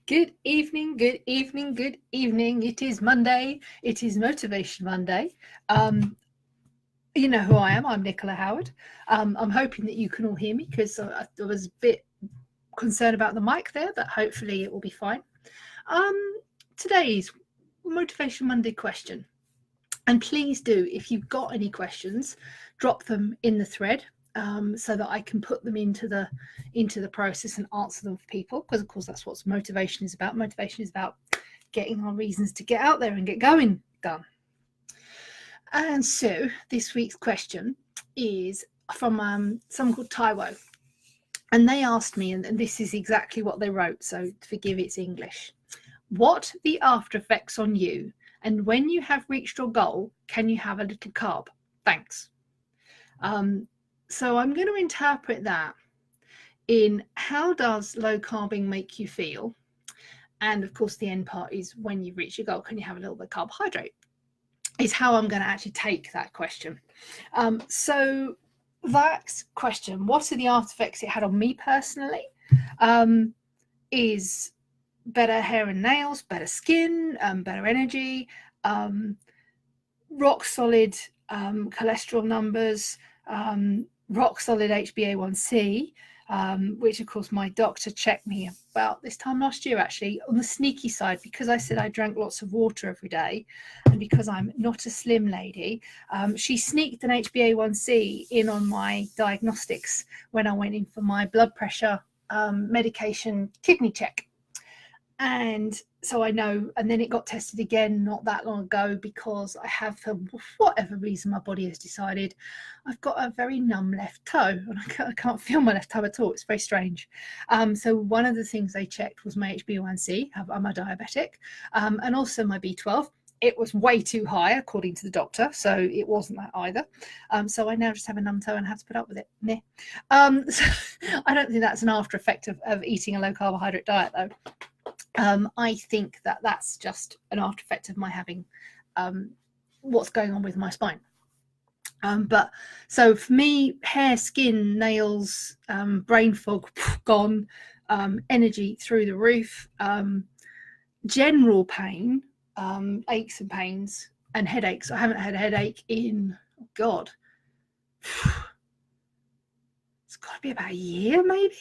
Good evening, good evening, good evening. It is Monday. It is Motivation Monday. You know who I am. I'm Nicola Howard. I'm hoping that you can all hear me because I was a bit concerned about the mic there, but hopefully it will be fine. Today's Motivation Monday question. And please do, if you've got any questions, drop them in the thread. So that I can put them into the process and answer them for people, because of course that's what motivation is about. Motivation is about getting our reasons to get out there and get going done. And so this week's question is from someone called Taiwo, and they asked me, and this is exactly what they wrote, so forgive it's English. What the after effects on you, and when you have reached your goal, can you have a little carb? Thanks. So I'm going to interpret that in how does low carbing make you feel? And of course, the end part is when you reach your goal, can you have a little bit of carbohydrate? Is how I'm going to actually take that question. So that question, what are the after effects it had on me personally? Is better hair and nails, better skin, better energy, rock solid cholesterol numbers, rock solid HbA1c, which of course my doctor checked me about this time last year, actually, on the sneaky side, because I said I drank lots of water every day, and because I'm not a slim lady, she sneaked an HbA1c in on my diagnostics when I went in for my blood pressure medication kidney check. And so I know, and then it got tested again not that long ago, because I have, for whatever reason, my body has decided I've got a very numb left toe, and I can't feel my left toe at all. It's very strange. So one of the things they checked was my HbA1c. I'm a diabetic, and also my B12. It was way too high, according to the doctor, so it wasn't that either. So I now just have a numb toe and have to put up with it. Meh. So I don't think that's an after effect of eating a low carbohydrate diet, though. I think that that's just an after effect of my having what's going on with my spine. But so for me, hair, skin, nails, brain fog gone, energy through the roof, general pain, aches and pains, and headaches. I haven't had a headache in, oh God, it's got to be about a year maybe.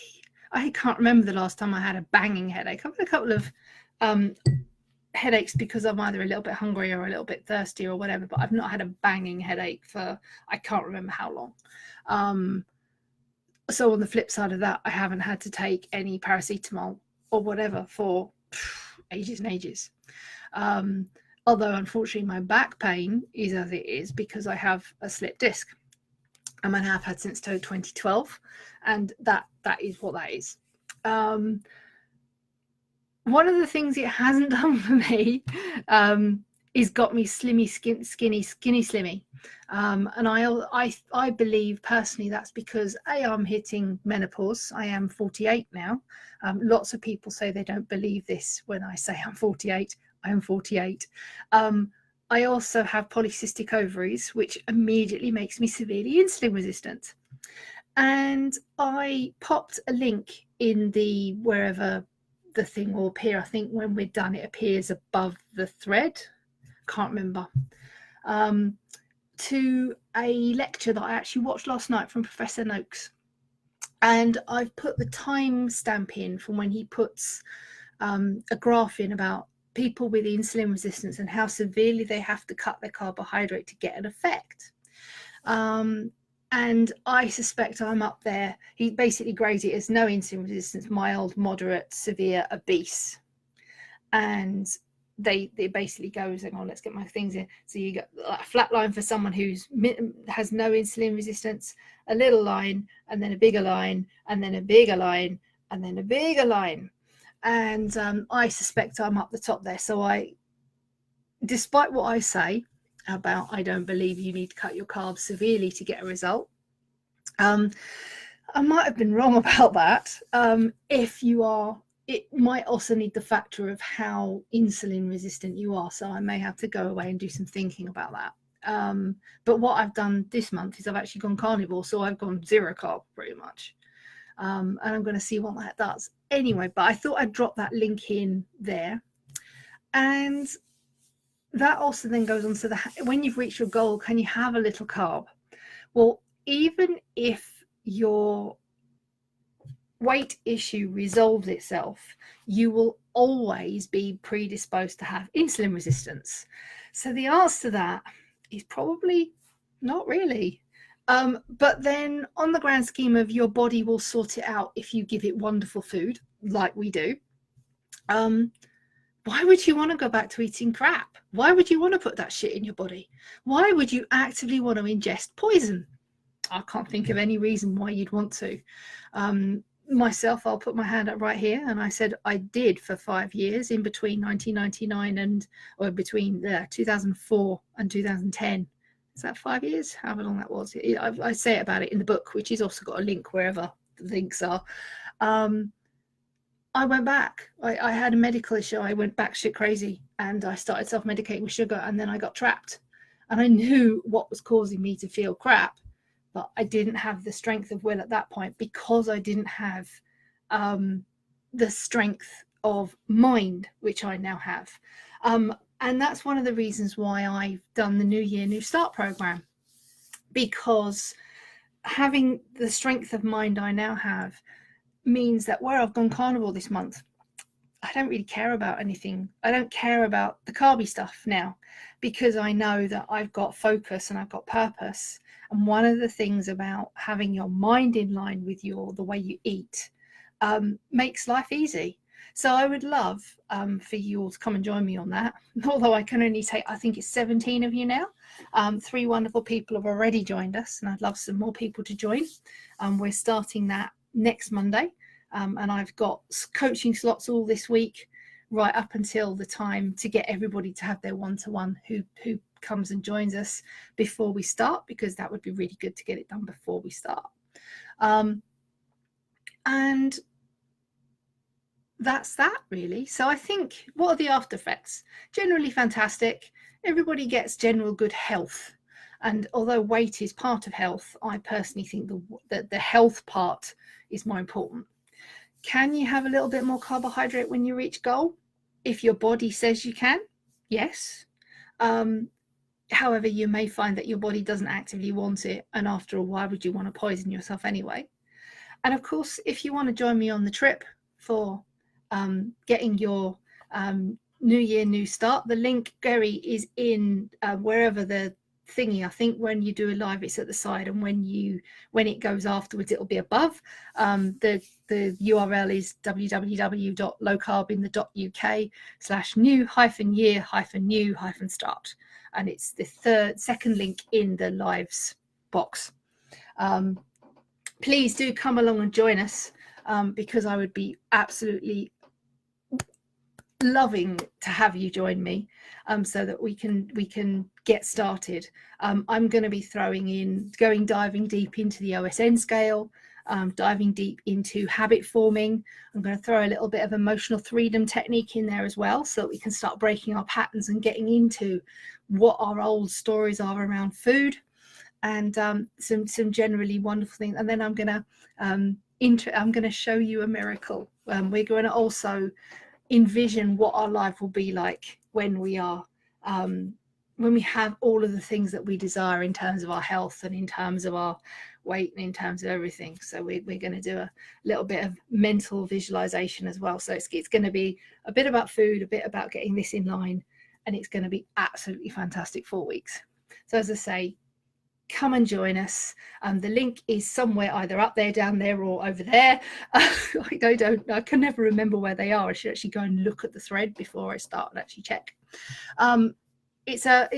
I can't remember the last time I had a banging headache. I've had a couple of headaches because I'm either a little bit hungry or a little bit thirsty or whatever, but I've not had a banging headache for, I can't remember how long. So on the flip side of that, I haven't had to take any paracetamol or whatever for ages and ages. Although unfortunately my back pain is as it is because I have a slipped disc. I have had since 2012, and that is what that is. One of the things it hasn't done for me is got me skinny slimmy, and I believe personally that's because I'm hitting menopause. I am 48 now. Lots of people say they don't believe this when I say I'm 48. I am 48. I also have polycystic ovaries, which immediately makes me severely insulin resistant. And I popped a link in the wherever the thing will appear. I think when we're done, it appears above the thread. Can't remember. To a lecture that I actually watched last night from Professor Noakes. And I've put the time stamp in from when he puts a graph in about people with insulin resistance and how severely they have to cut their carbohydrate to get an effect. And I suspect I'm up there. He basically grades it as no insulin resistance, mild, moderate, severe, obese. And they basically goes, hang on, let's get my things in. So you got a flat line for someone who's has no insulin resistance, a little line, and then a bigger line, and then a bigger line, and then a bigger line. And I suspect I'm up the top there. So despite what I say about I don't believe you need to cut your carbs severely to get a result, I might have been wrong about that. If you are, it might also need the factor of how insulin resistant you are. So I may have to go away and do some thinking about that. But what I've done this month is I've actually gone carnivore. So I've gone zero carb pretty much. and I'm going to see what that does anyway. But I thought I'd drop that link in there. And that also then goes on to when you've reached your goal, can you have a little carb? Well, even if your weight issue resolves itself, you will always be predisposed to have insulin resistance. So the answer to that is probably not really. But then on the grand scheme of your body will sort it out if you give it wonderful food like we do. Why would you want to go back to eating crap? Why would you want to put that shit in your body? Why would you actively want to ingest poison? I can't think of any reason why you'd want to. Myself, I'll put my hand up right here, and I said I did for 5 years in between 1999 or between 2004 and 2010. Is that 5 years? However long that was. I say about it in the book, which is also got a link wherever the links are. I went back. I had a medical issue. I went back shit crazy, and I started self-medicating with sugar, and then I got trapped. And I knew what was causing me to feel crap, but I didn't have the strength of will at that point because I didn't have the strength of mind, which I now have. And that's one of the reasons why I've done the New Year, New Start program, because having the strength of mind I now have means that where I've gone carnivore this month, I don't really care about anything. I don't care about the carby stuff now, because I know that I've got focus and I've got purpose. And one of the things about having your mind in line with the way you eat makes life easy. So I would love for you all to come and join me on that. Although I can only take, I think it's 17 of you now. 3 wonderful people have already joined us, and I'd love some more people to join. We're starting that next Monday, and I've got coaching slots all this week right up until the time to get everybody to have their one-to-one who comes and joins us before we start, because that would be really good to get it done before we start. And that's that really. So I think, what are the after effects? Generally fantastic. Everybody gets general good health. And although weight is part of health, I personally think that the health part is more important. Can you have a little bit more carbohydrate when you reach goal? If your body says you can, yes. However, you may find that your body doesn't actively want it. And after all, why would you want to poison yourself anyway? And of course, if you want to join me on the trip for getting your New Year, New Start, the link, Gary, is in wherever the thingy. I think when you do a live, it's at the side, and when it goes afterwards, it'll be above. The URL is www.lowcarbintheuk/new-year-new-start, and it's the second link in the lives box. Please do come along and join us, because I would be absolutely loving to have you join me, so that we can get started. I'm going to be diving deep into the OSN scale, diving deep into habit forming. I'm going to throw a little bit of emotional freedom technique in there as well, so that we can start breaking our patterns and getting into what our old stories are around food, and some generally wonderful things. And then I'm going to show you a miracle. We're going to also envision what our life will be like when we have all of the things that we desire in terms of our health and in terms of our weight and in terms of everything. So we're going to do a little bit of mental visualization as well. So it's going to be a bit about food, a bit about getting this in line, and it's going to be absolutely fantastic 4 weeks. So as I say, come and join us. The link is somewhere either up there, down there, or over there. I can never remember where they are. I should actually go and look at the thread before I start and actually check. It's a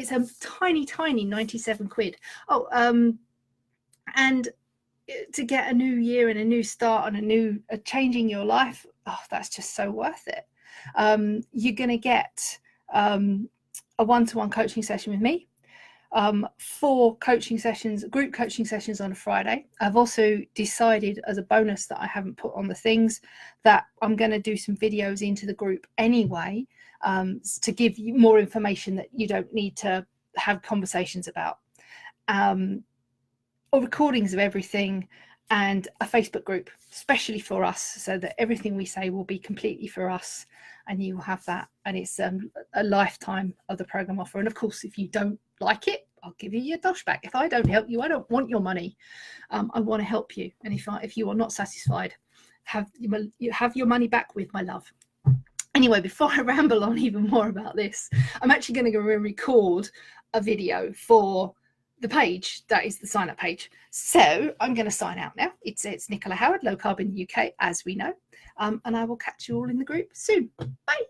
tiny 97 quid. And to get a new year and a new start and a changing your life, that's just so worth it. You're going to get a one-to-one coaching session with me, 4 coaching sessions, group coaching sessions on a Friday. I've also decided, as a bonus that I haven't put on the things, that I'm going to do some videos into the group anyway, to give you more information that you don't need to have conversations about, or recordings of everything, and a Facebook group, especially for us, so that everything we say will be completely for us, and you will have that. And it's a lifetime of the program offer. And of course, if you don't like it, I'll give you your dosh back. If I don't help you, I don't want your money. I want to help you. And if you are not satisfied, you have your money back with my love. Anyway, before I ramble on even more about this, I'm actually going to go and record a video for the page that is the sign up page. So I'm going to sign out now. It's Nicola Howard, low carb in the UK, as we know. And I will catch you all in the group soon. Bye.